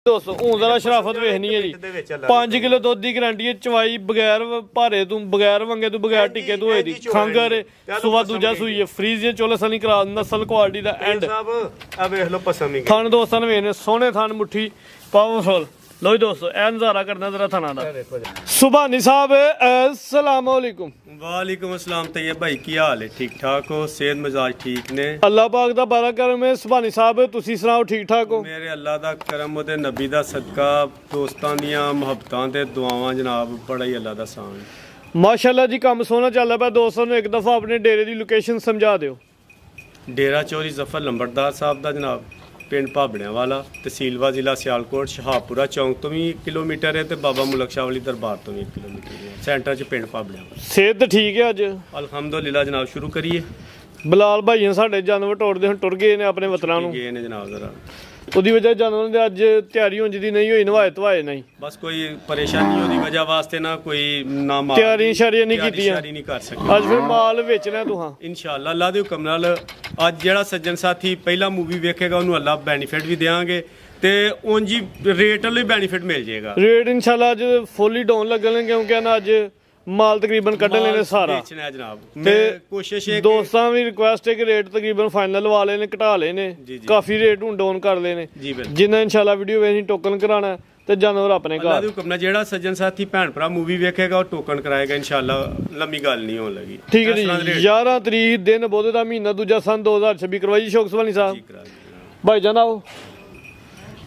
दोस्तों हूं जरा शराफत वेखनी है जी 5 किलो दुध की गारंटी है चवाई बगैर भारे तू बगैर वंगे तू बगैर टिके तू होई दी खंगर सुबह दूजा सूई है फ्रीज दी चोले सनी करा नस्ल क्वालिटी दा एंड अब देख लो पसंद ही थान दोस्तां ने वेखने सोहने थान मुट्ठी पावरफुल लो जी दोस्तों ए नजारा करना जरा थाना दा सुभानी साहब अस्सलाम वालेकुम वालेकुम अस्सलाम तैयब भाई की हाल है ठीक ठाक हो सेहत मिजाज ठीक ने अल्लाह पाक दा बड़ा करम है सुभानी साहब तुसी सुनाओ ठीक ठाक हो मेरे अल्लाह दा करम ओदे नबी दा सदका दोस्तां दियां मुहब्बतां ते दुआवां जनाब बड़ा ही अल्लाह दा सान माशाल्लाह जी काम सोहना चल रहा है दोस्तों ने एक दफा अपने डेरे की लोकेशन समझा दियो डेरा चोरी जफर लंबड़दार साहब दा जनाब पिंड भाबड़ियां वाला तहसीलवा जिला सियालकोट शहापुरा चौंक तो भी 1 किलोमीटर है तो बाबा मुलक शाह वाली दरबार तो भी 1 किलोमीटर है सेंटर च पिंड भाबड़ियां सेहत ठीक है अज अल्हम्दुलिल्लाह जनाब शुरू करिए बलाल भाई साढ़े जानवर टोड़ते हैं टुर गए ने अपने वतनां नूं गए ने जनाब जरा ਉਹਦੀ ਵਜ੍ਹਾ ਜਾਨਵਰਾਂ ਦੇ ਅੱਜ ਤਿਆਰੀ ਹੋਣ ਦੀ ਨਹੀਂ ਹੋਈ ਨਵਾਏ ਧਵਾਏ ਨਹੀਂ ਬਸ ਕੋਈ ਪਰੇਸ਼ਾਨੀ ਉਹਦੀ ਵਜ੍ਹਾ ਵਾਸਤੇ ਨਾ ਕੋਈ ਨਾ ਮਾਲ ਤਿਆਰੀ ਸ਼ਰੀਆ ਨਹੀਂ ਕੀਤੀਆਂ ਤਿਆਰੀ ਨਹੀਂ ਕਰ ਸਕੇ ਅੱਜ ਫਿਰ ਮਾਲ ਵੇਚਣਾ ਤੂੰ ਹਾਂ ਇਨਸ਼ਾਅੱਲਾ ਅੱਲਾ ਦੇ ਹੁਕਮ ਨਾਲ ਅੱਜ ਜਿਹੜਾ ਸੱਜਣ ਸਾਥੀ ਪਹਿਲਾ ਮੂਵੀ ਵੇਖੇਗਾ ਉਹਨੂੰ ਅੱਲਾ ਬੈਨੀਫਿਟ ਵੀ ਦੇਵਾਂਗੇ ਤੇ ਉਂਝ ਹੀ ਰੇਟ ਵਾਲੇ ਬੈਨੀਫਿਟ ਮਿਲ ਜਾਏਗਾ ਰੇਟ ਇਨਸ਼ਾਅੱਲਾ ਅੱਜ ਫੁੱਲੀ ਡਾਊਨ ਲੱਗਣ ਕਿਉਂਕਿ ਨਾ ਅੱਜ माल तकरीबन कढ़ लेने सारा मैं कोशिश है दोस्तों भी रिक्वेस्ट है कि रेट तकरीबन फाइनल लवा लेने घटा लेने काफी रेट हूं डाउन कर लेने जिन्ना इंशाल्लाह वीडियो वे टोकन कराना ते जानवर अपने घर हुक्म ना जेड़ा सज्जन साथी भैन भरा मूवी वेखेगा और टोकन कराएगा इंशाल्लाह लंबी गल नहीं होने लगी ठीक है जी 11 तरीक दिन बोधे दा महीना दूजा सन 2026 करवाई शौक सवानी साहब भाई जान आओ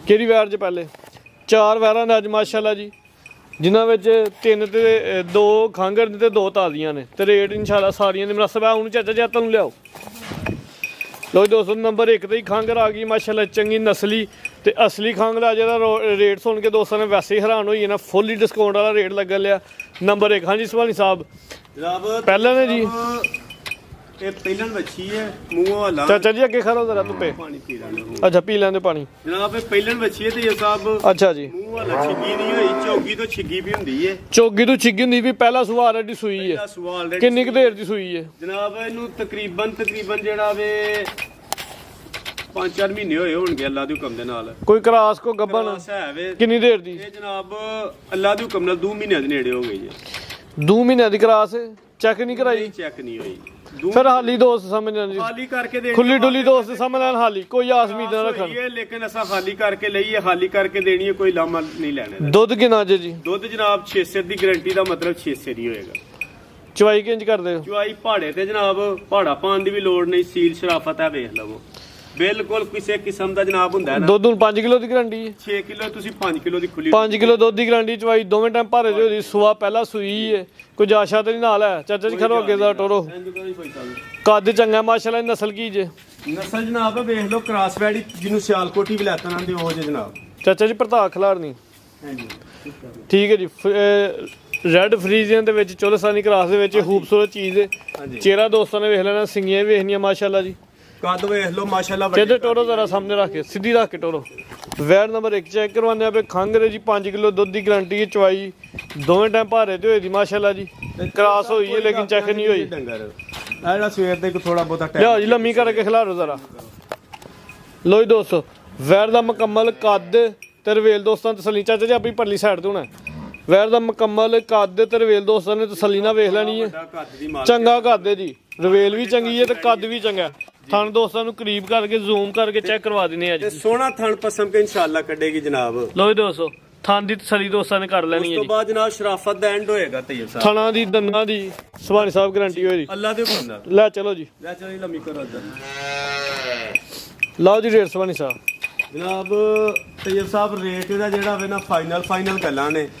केड़ी वैर च पहले 4 वैरां ने अज माशाल्लाह जी जिन्हों में 3 ते 2 खांगर ने 2 ताजियां ने तो रेट इंशाल्लाह सारियां ने मुनासिब है हूँ चाचा जी तुम लियाओ लो दोस्तों नंबर 1 तो ही खांगर आ गई माशाल्लाह चंगी नस्ली तो असली खांगर आ जो रेट सुन के दोस्तों ने वैसे ही हैरान होई ना फुल ही डिस्काउंट वाला रेट लगन लिया नंबर 1 हाँ जी सुभानी साहब पहले ने जी ਪਹਿਲਣ ਵੱਛੀ ਹੈ ਮੂੰਹ ਵਾਲਾ ਚਾਚਾ ਜੀ ਅੱਗੇ ਖੜੋ ਜ਼ਰਾ ਧੁੱਪੇ ਪਾਣੀ ਪੀ ਲੈਂਦੇ ਅੱਛਾ ਪੀ ਲੈਂਦੇ ਪਾਣੀ ਜਨਾਬ ਇਹ ਪਹਿਲਣ ਵੱਛੀ ਹੈ ਤੇ ਇਹ ਸਾਹਿਬ ਅੱਛਾ ਜੀ ਮੂੰਹ ਵਾਲਾ ਛਿੱਗੀ ਨਹੀਂ ਹੋਈ ਝੋਗੀ ਤੋਂ ਛਿੱਗੀ ਵੀ ਹੁੰਦੀ ਹੈ ਚੋਗੀ ਤੋਂ ਛਿੱਗੀ ਹੁੰਦੀ ਵੀ ਪਹਿਲਾ ਸੂਆ ਆਲਰੇਡੀ ਸੂਈ ਹੈ ਕਿੰਨੀ ਕੁ ਦੇਰ ਦੀ ਸੂਈ ਹੈ ਜਨਾਬ ਇਹਨੂੰ ਤਕਰੀਬਨ ਜਿਹੜਾ ਵੇ 5-4 ਮਹੀਨੇ ਹੋਏ ਹੋਣਗੇ ਅੱਲਾ ਦੇ ਹੁਕਮ ਦੇ ਨਾਲ ਕੋਈ ਕਰਾਸ ਕੋ ਗੱਬਨ ਕਿੰਨੀ ਦੇਰ ਦੀ ਇਹ ਜਨਾਬ ਅੱਲਾ ਦੇ ਹੁਕਮ ਨਾਲ 2 ਮਹੀਨਿਆਂ ਦੇ ਨੇੜੇ ਹੋ ਗਈ ਹੈ 2 ਮਹੀਨਿਆਂ ਦੀ ਕਰਾਸ ਚੈੱਕ ਨਹੀਂ ਕਰਾਈ ਚੈੱਕ ਨਹੀਂ ਹੋਈ फिर हाली दोस्त समझना जी खाली करके देनी खुली डुली दोस्त समझना हाली कोई आस उम्मीद ना रखन लेकिन असा खाली करके लईए खाली करके देनी है कोई लामा नहीं लेने दुध कितना जी दुध जनाब 6 सेर दी गारंटी दा मतलब 6 सेर ही होएगा चवाई किंज कर दे चवाई पहाड़े ते जनाब पहाड़ा पान दी भी लोड़ नहीं सील शराफत है वेख लवो बिल्कुल किसी किस्म दा जनाब हुंदा है ना दुध 5 किलो दी गारंटी 6 किलो तुसी 5 किलो दी खुली 5 किलो दुध दी गारंटी चवाई दोवें टाइम भारे जो दी सुआ पहला सूई है कोई जाशा ते नहीं नाल है चाचा जी खरो अगे दा टोरो कद चंगा माशाल्लाह नस्ल की जे नस्ल जनाब वेख लो क्रॉस वैडी जिन्नू सियालकोटी भी लैता नांदे ओ जे जनाब चाचा जी प्रताप खिलाड़नी हां जी ठीक है जी रेड फ्रीजियन दे विच चोलसानी क्रॉस दे विच खूबसूरत चीज है चेहरा दोस्तों ने वेख लेना सिंगियां भी वेखनियां माशाल्लाह जी कद वेख लो माशाल्लाह चेहरे टोरो जरा सामने रख के सीधी रख के टोरो वैर नंबर 1 चेक करवाने पे खंगरे जी 5 किलो दुध की गारंटी है चवाई दोवें टाइम भारे ते होई दी माशाल्लाह जी क्रॉस होई है लेकिन चेक नहीं होई डंगर एड़ा सवेर दे थोड़ा बहुता टाइम लियाओ जी लम्मी करके खिलारो जरा लो जी दोस्तों वैर दा मुकम्मल कद ते रवेल दोस्तां तसल्ली चाचा जी अपनी परली साइड ते होना वैर दा मुकम्मल कद ते रवेल दोस्तां ने तसल्ली ना वेख लेनी है चंगा कद है जी रवेल भी चंगी है ते कद भी चंगा थान दोस्तों करीब करके जूम करके चेक करवा देने आज सोना थान पसंद के इंशाल्लाह कटेगी जनाब लो जी दोस्तों थान दी तसल्ली दोस्तों ने कर लेनी है उस तो बाद जनाब शराफत दा एंड होएगा तैयब साहब थाना दी दन्ना दी सुभानी साहब गारंटी होई अल्लाह दे हुक्म नाल ले चलो जी लम्मी करो लाओ जी रेट सुभानी साहब जनाब तैयब साहब रेट दा जेड़ा वे ना फाइनल गल्लां ने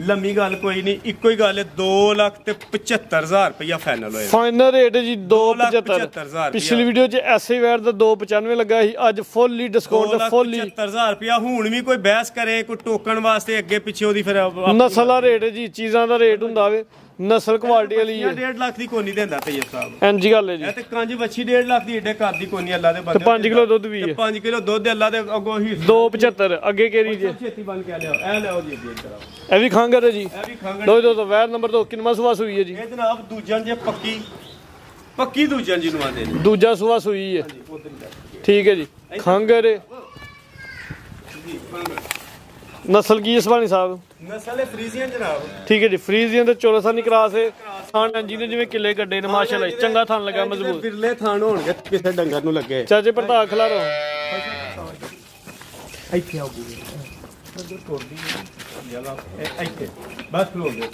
लम्मी गल कोई नहीं इक्को ही गल है 2,75,000 रुपया फाइनल होएगा फाइनल रेट जी 2,75,000 पिछली वीडियो च ऐसे वेयर दा 2,95 लगा ही आज फुल्ली डिस्काउंट फुल्ली 75,000 रुपया हुण भी कोई बहस करे कोई टोकन वास्ते अगे पिछे ओदी फिर नस्ल दा रेट है जी चीज़ां दा रेट हुंदा वे नस्ल क्वालिटी वाली है 1.5 लाख दी कोनी देंदा तैयब साहब इंजी गल है जी ते कंज वच्छी 1.5 लाख दी एडे कर दी कोनी अल्लाह दे बंदे 5 किलो दुध भी है 5 किलो दुध अल्लाह दे अगो ही 2,75 अगे केरी जे छेती बन के लियाओ ए लियाओ जी देख कराओ ए भी खांगर है जी ए भी खांगर दो दो वैर नंबर 2 किनवा सुवा सुई है जी ए जनाब दूजन जे पक्की दूजन जी नु आंदे ने दूजा सुवा सुई है ठीक है जी खांगर ਨਸਲ ਕੀ ਹੈ ਸੁਭਾਨੀ ਸਾਹਿਬ? ਨਸਲ ਹੈ ਫਰੀਜ਼ੀਅਨ ਜਨਾਬ। ਠੀਕ ਹੈ ਜੀ, ਫਰੀਜ਼ੀਅਨ ਤੇ ਚੋਲਸਾਨੀ ਕਰਾਸ ਹੈ। ਥਾਣ ਜਿਹਨੇ ਜਿਵੇਂ ਕਿੱਲੇ ਕੱਢੇ ਨੇ ਮਾਸ਼ਾਅੱਲਾ ਚੰਗਾ ਥਾਣ ਲੱਗਾ ਮਜ਼ਬੂਤ। ਬਿਰਲੇ ਥਾਣ ਹੋਣਗੇ ਕਿਸੇ ਡੰਗਰ ਨੂੰ ਲੱਗੇ। ਚਾਚੇ ਪ੍ਰਤਾਪ ਖਿਲਾਰੋ ਇੱਥੇ ਆਉਗੀ ਇੱਥੇ ਬਸ ਖਲੋ ਗਏ।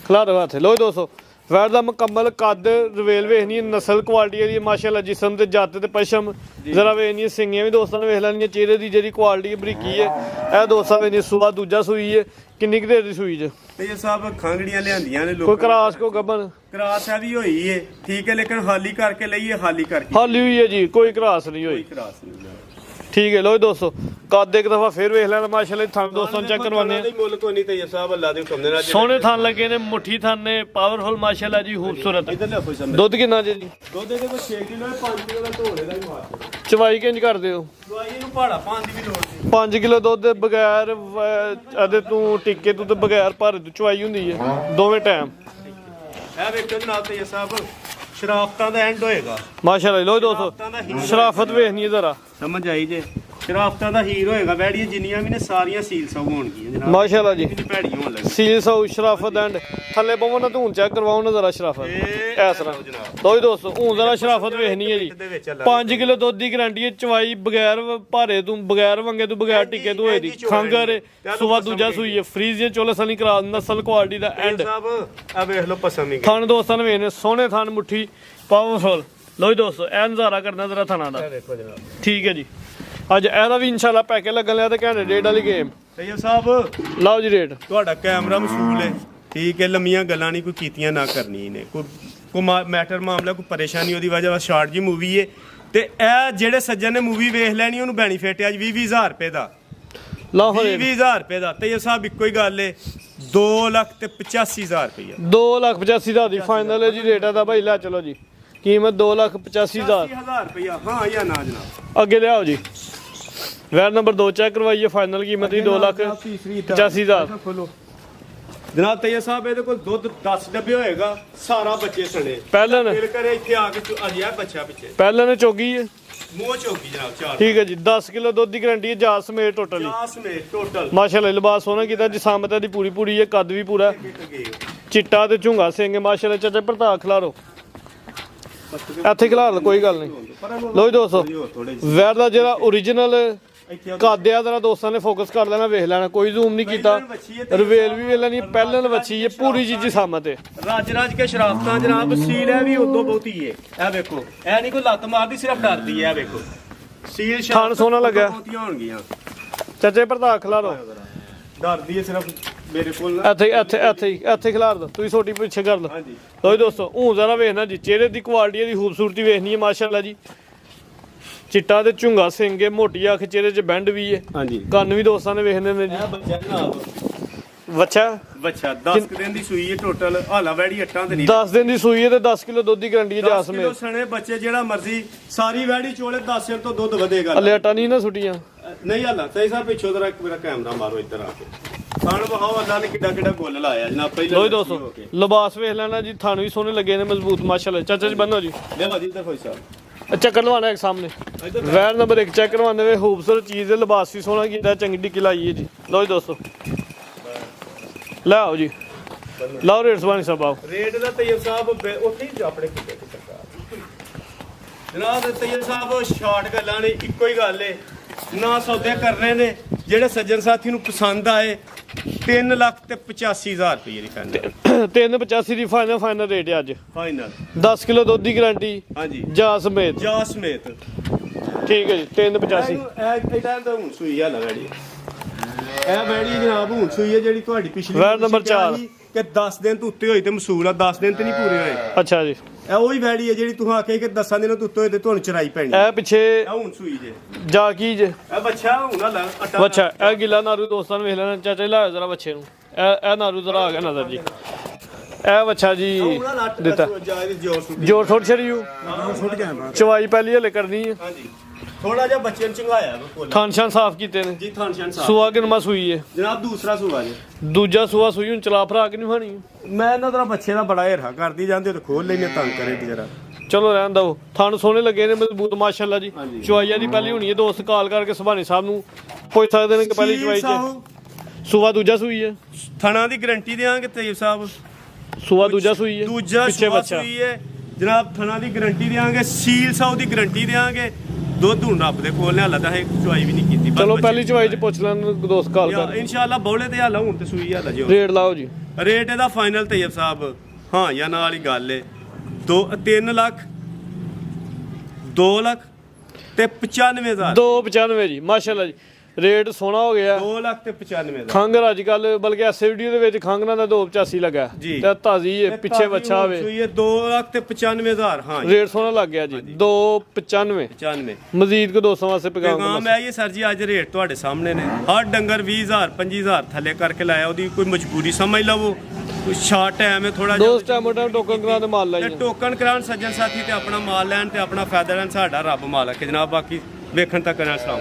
ਖਿਲਾਰੋ ਹੱਥ। ਲੋ ਦੋਸਤੋ ਵੈੜ ਦਾ ਮੁਕੰਮਲ ਕੱਦ ਰਵੇਲ ਵੇਖਣੀ, ਨਸਲ ਕੁਆਲਿਟੀ ਦੀ ਮਾਸ਼ਾਅੱਲਾ, ਜਿਸਮ ਤੇ ਜੱਤ ਤੇ ਪਸ਼ਮ ਜ਼ਰਾ ਵੇਖਣੀ, ਸਿੰਗੀਆਂ ਵੀ ਦੋਸਤਾਂ ਨੇ ਵੇਖ ਲੈਣੀਆਂ, ਚਿਹਰੇ ਦੀ ਜਿਹੜੀ ਕੁਆਲਿਟੀ ਬਰੀਕੀ ਹੈ ਇਹ ਦੋਸਤਾਂ ਵੇਖਣੀ। ਸੂਆ ਦੂਜਾ ਸੂਈ ਹੈ, ਕਿੰਨੀ ਕੁ ਦੇਰ ਦੀ ਸੂਈ ਜੇ? ਤੇ ਇਹ ਸਭ ਖਾਂਗੜੀਆਂ ਲਿਆਂਦੀਆਂ ਨੇ ਕੋਈ ਲੋਕਾਂ ਕਰਾਸ ਕੋ ਗੱਬਨ? ਕਰਾਸ ਆ ਵੀ ਹੋਈ ਏ ਠੀਕ ਹੈ, ਲੇਕਿਨ ਹਾਲੀ ਕਰਕੇ ਲਈਏ, ਹਾਲੀ ਕਰਕੇ ਹਾਲੀ ਹੋਈ ਹੈ ਜੀ, ਕੋਈ ਕਰਾਸ ਨਹੀਂ ਹੋਈ। ਕਰਾਸ ਨਹੀਂ ਠੀਕ ਹੈ। ਲੋ ਦੋਸਤੋ ਕੱਦ ਇੱਕ ਦਫਾ ਫੇਰ ਵੇਖ ਲੈਣਾ ਮਾਸ਼ਾਅੱਲਾ। ਥਾਂ ਦੋਸਤਾਂ ਨੂੰ ਚੈੱਕ ਕਰਵਾਉਂਦੇ ਆ। ਮੁੱਲ ਕੋਈ ਨਹੀਂ ਤੇ ਸਾਹਿਬ ਅੱਲਾ ਦੇ ਹੁਕਮ ਦੇ ਨਾਲ ਸੋਹਣੇ ਥਾਂ ਲੱਗੇ ਨੇ, ਮੁੱਠੀ ਥਾਂ ਨੇ, ਪਾਵਰਫੁਲ ਮਾਸ਼ਾਅੱਲਾ ਜੀ, ਖੂਬਸੂਰਤ। ਇਧਰ ਲਿਆਓ ਸਾਹਮਣੇ। ਦੁੱਧ ਕਿੰਨਾ ਜੀ? ਦੁੱਧ ਦੇ ਕੋਈ 6 ਕਿਲੋ ਹੈ, 5 ਕਿਲੋ ਦਾ ਢੋਲੇ ਦਾ ਹੀ ਮਾਰ। ਚਵਾਈ ਕਿੰਜ ਕਰਦੇ ਹੋ? ਦਵਾਈ ਨੂੰ ਪਹਾੜਾ ਪਾਣ ਦੀ ਵੀ ਲੋੜ ਨਹੀਂ। 5 ਕਿਲੋ ਦੁੱਧ ਦੇ ਬਗੈਰ ਇਹਦੇ ਤੂੰ ਟਿੱਕੇ ਤੂੰ ਤੇ ਬਗੈਰ ਭਰ ਤੂੰ ਚਵਾਈ ਹੁੰਦੀ ਹੈ ਦੋਵੇਂ ਟਾਈਮ। ਇਹ ਵੇਖੋ ਜਨਾਬ ਤੇ ਸਾਹਿਬ ਸ਼ਰਾਫਤਾਂ ਦਾ ਐਂਡ ਹੋਏਗਾ ਮਾਸ਼ਾਅੱਲਾ। ਲੋ ਦੋਸਤੋ ਸ਼ਰਾਫਤ ਵੇਖਣੀ ਹੈ ਜ਼ਰਾ, ਸਮਝ ਆਈ ਜੇ। ਸ਼ਰਾਫਤਾਂ ਦਾ ਹੀਰ ਹੋਏਗਾ। ਵੈੜੀਆਂ ਜਿੰਨੀਆਂ ਵੀ ਨੇ ਸਾਰੀਆਂ ਸੀਲ ਸੌ ਹੋਣਗੀਆਂ ਜਨਾਬ, ਮਾਸ਼ਾਅੱਲਾ ਜੀ। ਭੈੜੀ ਹੋਣ ਲੱਗੀ ਸੀਲ ਸੌ ਸ਼ਰਾਫਤ ਐਂਡ ਥੱਲੇ ਪਵਨ ਨਾ ਧੂਨ ਚੈੱਕ ਕਰਵਾਓ ਨਾ ਜ਼ਰਾ ਸ਼ਰਾਫਤ ਇਸ ਤਰ੍ਹਾਂ। ਲੋ ਦੋਸਤੋ ਹੁਣ ਜ਼ਰਾ ਸ਼ਰਾਫਤ ਵੇਖਣੀ ਹੈ ਜੀ। 5 ਕਿਲੋ ਦੁੱਧ ਦੀ ਗਰੰਟੀ ਹੈ, ਚਵਾਈ ਬਗੈਰ ਭਾਰੇ ਤੂੰ, ਬਗੈਰ ਵੰਗੇ ਤੂੰ, ਬਗੈਰ ਟਿੱਕੇ ਤੂੰ ਹੋਏ ਦੀ। ਖੰਗਰ ਸੁਬਾ ਦੂਜਾ ਸੂਈ ਹੈ, ਫਰੀਜ਼ੀਅਨ ਚੋਲਸਾਨੀ ਕਰਾ ਨਸਲ ਕੁਆਲਿਟੀ ਦਾ ਐਂਡ। ਆ ਵੇਖ ਲਓ ਪਸੰਦ ਨਹੀਂ ਥਣ ਦੋਸਤਾਂ ਨੇ ਵੇਖਨੇ ਸੋਹਣੇ ਥਣ, ਮੁੱਠੀ ਪਾਵਰਫੁਲ। ਲੋ ਦੋਸਤੋ ਇਹ ਨਜ਼ਾਰਾ ਕਰਨਾ ਜ਼ਰਾ ਥਣਾ ਦਾ। ਦੇਖੋ ਜਨਾਬ ਠੀਕ ਹੈ ਜੀ। ਅੱਜ ਇਹਦਾ ਵੀ ਇਨਸ਼ਾਅੱਲਾ ਪੈਕੇ ਲੱਗਣ ਲਿਆ ਤੇ ਘੰਟੇ ਡੇਢ ਵਾਲੀ ਗੇਮ। ਸਈਦ ਸਾਹਿਬ ਲਓ ਜੀ ਰੇਟ। ਤੁਹਾਡਾ ਕੈਮਰਾ ਮਸ਼ਹੂਲ ਹੈ ਠੀਕ ਹੈ, ਲੰਮੀਆਂ ਗੱਲਾਂ ਨਹੀਂ ਕੋਈ ਕੀਤੀਆਂ ਨਾ ਕਰਨੀ ਨੇ, ਕੋਈ ਮੈਟਰ ਮਾਮਲਾ ਕੋਈ ਪਰੇਸ਼ਾਨੀ ਉਹਦੀ ਵਜ੍ਹਾ ਸ਼ਾਰਟ ਜੀ ਮੂਵੀ ਹੈ। ਤੇ ਇਹ ਜਿਹੜੇ ਸੱਜਣ ਨੇ ਮੂਵੀ ਵੇਖ ਲੈਣੀ ਉਹਨੂੰ ਬੈਨੀਫਿਟ ਹੈ ਅੱਜ 20,000 ਰੁਪਏ ਦਾ। ਲਓ 20,000 ਰੁਪਏ ਦਾ। ਤੇ ਇਹ ਸਾਹਿਬ ਇੱਕੋ ਹੀ ਗੱਲ ਹੈ 2,85,000 ਰੁਪਏ। 2,85,000 ਦੀ ਫਾਈਨਲ ਹੈ ਜੀ ਰੇਟ ਦਾ ਭਾਈ। ਲੈ ਚਲੋ ਜੀ, ਕੀਮਤ 2,85,000 ਰੁਪਏ। ਹਾਂ ਜਾਂ ਨਾ ਜਨਾਬ? ਅੱਗੇ ਲਿਆਓ ਜੀ। ਵੈਰ ਨੰਬਰ 2 ਚੈੱਕ ਕਰਵਾਈਏ। ਫਾਈਨਲ ਕੀਮਤ ਦੀ 2,85,000। ਖੋਲੋ ਜਨਾਬ। ਤਈਆ ਸਾਹਿਬ ਇਹਦੇ ਕੋਲ ਦੁੱਧ 10 ਡੱਬੇ ਹੋਏਗਾ, ਸਾਰਾ ਬੱਚੇ ਸਣੇ। ਪਹਿਲਾਂ ਦਿਲ ਕਰੇ ਇੱਥੇ ਆ ਕੇ ਅਜਿਹਾ ਬੱਚਾ ਪਿੱਛੇ ਪਹਿਲਾਂ ਨੇ ਚੋਗੀ ਹੈ, ਮੂੰਹ ਚੋਗੀ ਜਨਾਬ। 4 ਠੀਕ ਹੈ ਜੀ। 10 ਕਿਲੋ ਦੁੱਧ ਦੀ ਗਰੰਟੀ ਹੈ, ਜਾਤ ਸਮੇਤ ਟੋਟਲੀ। ਟੋਟਲ ਮਾਸ਼ਾਅੱਲਾ ਲਿਬਾਸ ਸੋਹਣਾ ਕੀਤਾ, ਜਿਸਾਮਤ ਦੀ ਪੂਰੀ ਪੂਰੀ ਹੈ, ਕੱਦ ਵੀ ਪੂਰਾ ਚਿੱਟਾ ਤੇ ਝੁੰਗਾ ਸਿੰਘ ਮਾਸ਼ਾਅੱਲਾ। ਚਾਚਾ ਪ੍ਰਤਾਪ ਖਿਲਾਰੋ ਇੱਥੇ ਖਿਲਾਰ ਲਓ, ਕੋਈ ਗੱਲ ਨਹੀਂ। ਲੋ ਜੀ ਦੋਸਤੋ ਵੈਰ ਦਾ ਜਿਹੜਾ ਓਰੀਜਨਲ ਕਾਦਿਆ ਦਾ ਦੋਸਤਾਂ ਨੇ ਫੋਕਸ ਕਰ ਲੈਣਾ, ਵੇਖ ਲੈਣਾ, ਕੋਈ ਜ਼ੂਮ ਨਹੀਂ ਕੀਤਾ। ਰਵੇਲ ਵੀ ਵੇਖ ਲੈਣੀ, ਪਹਿਲਨ ਵੱਛੀ ਹੈ, ਪੂਰੀ ਚੀਜ਼ ਸਾਮਤ ਹੈ। ਰਾਜ ਕੇ ਸ਼ਰਾਫਤਾਂ ਜਨਾਬ। ਸੀਲ ਹੈ ਵੀ ਉਦੋਂ ਬਹੁਤੀ ਹੈ। ਇਹ ਵੇਖੋ ਇਹ ਨਹੀਂ ਕੋਈ ਲੱਤ ਮਾਰਦੀ, ਸਿਰਫ ਡਰਦੀ ਹੈ। ਇਹ ਵੇਖੋ ਸੀਲ ਖਾਣ ਸੋਹਣਾ ਲੱਗਾ ਬਹੁਤੀਆਂ ਹੋਣਗੀਆਂ। ਚਾਚੇ ਪ੍ਰਤਾਪ ਖਿਲਾਰੋ ਡਰਦੀ ਹੈ ਸਿਰਫ ਮੇਰੇ ਕੋਲ। ਇੱਥੇ ਖਿਲਾਰ ਦੋ, ਤੁਸੀਂ ਛੋਟੀ ਪਿੱਛੇ ਕਰ ਲਓ। ਲੋ ਜੀ ਦੋਸਤੋ ਹੁਣ ਜ਼ਰਾ ਵੇਖਣਾ ਜੀ, ਚਿਹਰੇ ਦੀ ਕੁਆਲਿਟੀ ਦੀ ਖੂਬਸੂਰਤੀ ਵੇਖਣੀ ਹੈ ਮਾਸ਼ਾਅੱਲਾ ਜੀ। ਚਿੱਟਾ ਤੇ ਝੁੰਗਾ ਸਿੰਘ ਹੈ, ਮੋਟੀ ਅੱਖ, ਚਿਹਰੇ 'ਚ ਬੈਂਡ ਵੀ ਹੈ, ਹਾਂਜੀ। ਕੰਨ ਵੀ ਦੋਸਤਾਂ ਨੇ ਵੇਖਣੇ ਨੇ ਜੀ। ਬੱਚਾ 10 ਦਿਨ ਦੀ ਸੂਈ ਹੈ ਟੋਟਲ। ਹਾਲਾ ਵੈੜੀ ਅੱਟਾਂ ਤੇ ਨਹੀਂ। 10 ਦਿਨ ਦੀ ਸੂਈ ਹੈ ਤੇ 10 ਕਿਲੋ ਦੁੱਧ ਦੀ ਗਰੰਟੀ ਹੈ ਜਾਸ ਮੇ। ਸਣੇ ਬੱਚੇ ਜਿਹੜਾ ਮਰਜ਼ੀ ਸਾਰੀ ਵੈੜੀ ਚੋਲੇ 10 ਸਿਰ ਤੋਂ ਦੁੱਧ ਵਧੇਗਾ। ਹਲੇ ਆਟਾ ਨਹੀਂ ਨਾ ਸੁੱਟੀਆਂ ਨਹੀਂ ਹਾਲਾ ਸਹੀ ਸਾਹਿਬ ਪਿੱਛੋਂ ਤੇਰਾ ਇੱਕ ਮੇਰਾ ਕੈਮਰਾ ਮਾਰੋ ਇੱਧਰ ਆ ਕੇ। ਖਾਣ ਬਹਾਓ ਅੱਲਾ ਨੇ ਕਿੱਡਾ ਗੋਲ ਲਾਇਆ ਜਨਾਬ। ਪਹਿਲਾਂ ਲੋ ਜੀ ਦੋਸਤੋ ਲਿਬਾਸ ਵੇਖ ਲੈਣਾ ਜੀ, ਥਣ ਵੀ ਸੋਹਣੇ ਲੱਗੇ ਨੇ, ਮਜ਼ਬੂਤ ਮਾਸ਼ਾਅੱਲਾ। ਚਾਚਾ ਜੀ ਬੰਨੋ ਜੀ, ਲੈ ਭਾਜੀ ਇੱਧਰ ਕੋਈ ਸਾਹਿਬ ਚੱਕਰ ਕਰਵਾਉਣਾ ਇੱਕ ਸਾਹਮਣੇ। ਵੈਰ ਨੰਬਰ 1 ਚੈੱਕ ਕਰਵਾਉਂਦੇ ਵੇ, ਖੂਬਸੂਰਤ ਚੀਜ਼ ਹੈ, ਲਿਬਾਸ ਵੀ ਸੋਹਣਾ ਕੀਤਾ, ਚੰਗੀ ਟਿੱਕੀ ਲਾਈ ਹੈ ਜੀ। ਲੋ ਜੀ ਦੋਸਤੋ ਲੈ ਆਓ ਜੀ। ਲਓ ਰੇਟ ਸੁਭਾਨੀ ਸਾਹਿਬ ਆਓ। ਰੇਟ ਦਾ ਤੈਯਬ ਸਾਹਿਬ ਉੱਥੇ ਹੀ ਆਪਣੇ ਕਿਤੇ ਸਰਕਾਰ ਜਨਾਬ। ਤੈਯਬ ਸਾਹਿਬ ਸ਼ਾਰਟ ਗੱਲਾਂ ਨੇ, ਇੱਕੋ ਹੀ ਗੱਲ ਏ ਨਾ ਸੌਦੇ ਕਰਨੇ ਨੇ। ਜਿਹੜੇ ਸੱਜਣ ਸਾਥੀ ਨੂੰ ਪਸੰਦ ਆਏ 3,85,000 ਰੁਪਏ ਦੀ ਫਾਈਨਲ। 385 ਦੀ ਫਾਈਨਲ ਰੇਟ ਹੈ ਅੱਜ। ਫਾਈਨਲ 10 ਕਿਲੋ ਦੁੱਧ ਦੀ ਗਰੰਟੀ, ਹਾਂਜੀ, ਜਾ ਸਮੇਤ। ਠੀਕ ਹੈ ਜੀ 385। ਇਹ ਟਾਈਮ ਤਾਂ ਹੁਣ ਸੂਈ ਹਾਲਾ ਵੈੜੀ। ਇਹ ਵੈੜੀ ਜਨਾਬ ਹੁਣ ਸੂਈ ਹੈ ਜਿਹੜੀ ਤੁਹਾਡੀ ਪਿਛਲੀ ਵੈੜ ਨੰਬਰ 4 ਕਿ 10 ਦਿਨ ਤੋਂ ਉੱਤੇ ਹੋਈ ਤੇ ਮਸੂਲ ਆ। 10 ਦਿਨ ਤੇ ਨਹੀਂ ਪੂਰੇ ਹੋਏ। ਅੱਛਾ ਜੀ। ਇਹ ਉਹੀ ਵੈੜੀ ਹੈ ਜਿਹੜੀ ਤੂੰ ਆਖੇ ਕਿ 10 ਦਿਨਾਂ ਤੋਂ ਉੱਤੇ ਹੋਏ ਤੇ ਤੁਹਾਨੂੰ ਚਰਾਈ ਪੈਣੀ। ਇਹ ਪਿੱਛੇ ਇਹ ਹੁਣ ਸੂਈ ਜੇ ਜਾ ਕੀ ਜੇ ਇਹ ਬੱਚਾ ਹੁਣ ਹਾਲਾ ਅੱਟਾ। ਬੱਚਾ ਇਹ ਗਿੱਲਾ ਨਾਰੂ ਦੋਸਤਾਂ ਨੂੰ ਵੇਖ ਲੈਣਾ। ਚਾਚਾ ਲਾਓ ਜ਼ਰਾ ਬੱਚੇ ਨੂੰ। ਇਹ ਨਾਰੂ ਜ਼ਰਾ ਆ ਗਿਆ ਨਜ਼ਰ ਜੀ। ਇਹ ਬੱਚਾ ਜੀ ਦਿੱਤਾ ਜੋਰ ਥੋੜ ਛੜੀਓ ਚਵਾਈ ਪਹਿਲੀ ਹਲੇ ਕਰਨੀ ਹੈ। ਹਾਂਜੀ ਥੋੜਾ ਜਿਹਾ ਬੱਚੇ ਨੂੰ ਚੰਗਾਇਆ ਥਣ ਛਣ ਸਾਫ਼ ਕੀਤੇ ਨੇ ਜੀ। ਥਣ ਛਣ ਸਾਫ਼। ਸੂਆ ਕਿਨਮਾ ਸੂਈ ਹੈ ਜਨਾਬ ਦੂਸਰਾ ਸੂਆ ਜੀ। ਦੂਜਾ ਸੂਆ ਸੂਈ ਹੁਣ ਚਲਾ ਭਰਾ ਕੇ ਨਹੀਂ ਖਾਣੀ। ਮੈਂ ਇਹਨਾਂ ਦਾ ਬੱਚੇ ਦਾ ਬੜਾ ਹਿਰਖਾ ਕਰਦੀ ਜਾਂਦੇ ਤੇ ਖੋਲ ਲੈਨੇ ਤੰਗ ਕਰੇ ਜਰਾ। ਚਲੋ ਰਹਿਣ ਦੋ। ਥਣ ਸੋਹਣੇ ਲੱਗੇ ਨੇ, ਮਜ਼ਬੂਤ ਮਾਸ਼ਾਅੱਲਾ ਜੀ। ਚਵਾਈਆਂ ਦੀ ਪਹਿਲੀ ਹੋਣੀ ਹੈ। ਦੋਸਤ ਕਾਲ ਕਰਕੇ ਸੁਭਾਨੀ ਸਾਹਿਬ ਨੂੰ ਪੁੱਛ ਸਕਦੇ ਨੇ ਕਿ ਪਹਿਲੀ ਚਵਾਈ 'ਚ ਸੂਆ ਦੂਜਾ ਸੂਈ ਹੈ, ਥਣਾ ਦੀ ਗਾਰੰਟੀ ਦੇਵਾਂਗੇ ਤੇਜ ਸਾਹਿਬ। ਸੂਆ ਦੂਜਾ ਸੂਈ ਹੈ, ਦੂਜਾ ਪਿੱਛੇ ਸੂਆ ਬੱਚਾ। ਸੂਈ ਹੈ ਜਨਾਬ, ਥਣਾ ਦੀ ਗਾਰੰਟੀ ਦੇਵਾਂਗੇ, ਸੀਲ ਸਾਊ ਦੀ ਗਾਰੰਟੀ ਦੇਵਾਂਗੇ। ਦੁੱਧ ਹੁਣ ਰੱਬ ਦੇ ਕੋਲ ਨੇ, ਹਾਲਾ ਤਾਂ ਇਹ ਚੁਆਈ ਵੀ ਨਹੀਂ ਕੀਤੀ। ਚਲੋ ਪਹਿਲੀ ਚਵਾਈ ਚ ਪੁੱਛ ਲੈਣ ਦੋਸਤ ਕਾਲ ਕਰ। ਇਨਸ਼ਾਅੱਲਾ ਬੌਲੇ ਤੇ ਹਾਲਾ ਹੁਣ ਤੇ ਸੂਈ ਹਾਲਾ ਜੀ। ਰੇਟ ਲਾਓ ਜੀ। ਰੇਟ ਇਹਦਾ ਫਾਈਨਲ ਤੇਜਬ ਸਾਹਿਬ ਹਾਂ ਜਾਂ ਨਾਲ ਹੀ ਗੱਲ ਏ 3 ਲੱਖ 2 ਲੱਖ ਤੇ 95,000 295 ਜੀ, ਮਾਸ਼ਾਅੱਲਾ ਜੀ। ਰੇਟ ਸੋਹਣਾ ਹੋ ਗਿਆ। 2 ਲੱਖ ਤੇ 95,000 ਖੰਗਰ ਅੱਜ ਕੱਲ ਬਲਕਿ ਐਸੇ ਵੀਡੀਓ ਦੇ ਵਿੱਚ ਖੰਗਰਾਂ ਦਾ 285 ਲੱਗਾ ਜੀ। ਤੇ ਤਾਜ਼ੀ ਇਹ ਪਿੱਛੇ ਬੱਚਾ ਹੋਵੇ। ਸੂਈ 2 ਲੱਖ ਤੇ 95,000 ਹਾਂ ਰੇਟ ਸੋਹਣਾ ਲੱਗ ਗਿਆ ਜੀ। 295 95 ਮਜ਼ੀਦ ਕੋ ਦੋਸਤਾਂ ਵਾਸਤੇ ਪੈਗਾਮ ਹੈ ਇਹ ਸਰ ਜੀ, ਅੱਜ ਰੇਟ ਤੁਹਾਡੇ ਸਾਹਮਣੇ ਨੇ। ਹਰ ਡੰਗਰ 20,000 25,000 ਥੱਲੇ ਕਰਕੇ ਲਾਇਆ, ਉਹਦੀ ਕੋਈ ਮਜਬੂਰੀ ਸਮਝ ਲਵੋ, ਕੋਈ ਸ਼ਾਰਟ ਟਾਈਮ ਹੈ ਥੋੜਾ ਦੋਸਤ ਟਾਈਮ ਮੋਟਾ ਟੋਕਨ ਕਰਾ ਦੇ ਮਾਲ ਲਾਈ ਤੇ ਟੋਕਨ ਕਰਾਉਣ ਸੱਜਣ ਸਾਥੀ ਤੇ ਆਪਣਾ ਮਾਲ ਲੈਣ ਤੇ ਆਪਣਾ ਫਾਇਦਾ ਲੈਣ। ਸਾਡਾ ਰੱਬ ਮਾਲਕ ਹੈ ਜਨਾਬ। ਬਾਕੀ ਵੇਖਣ ਤੱਕ ਨਾਲ ਸਲਾਮ।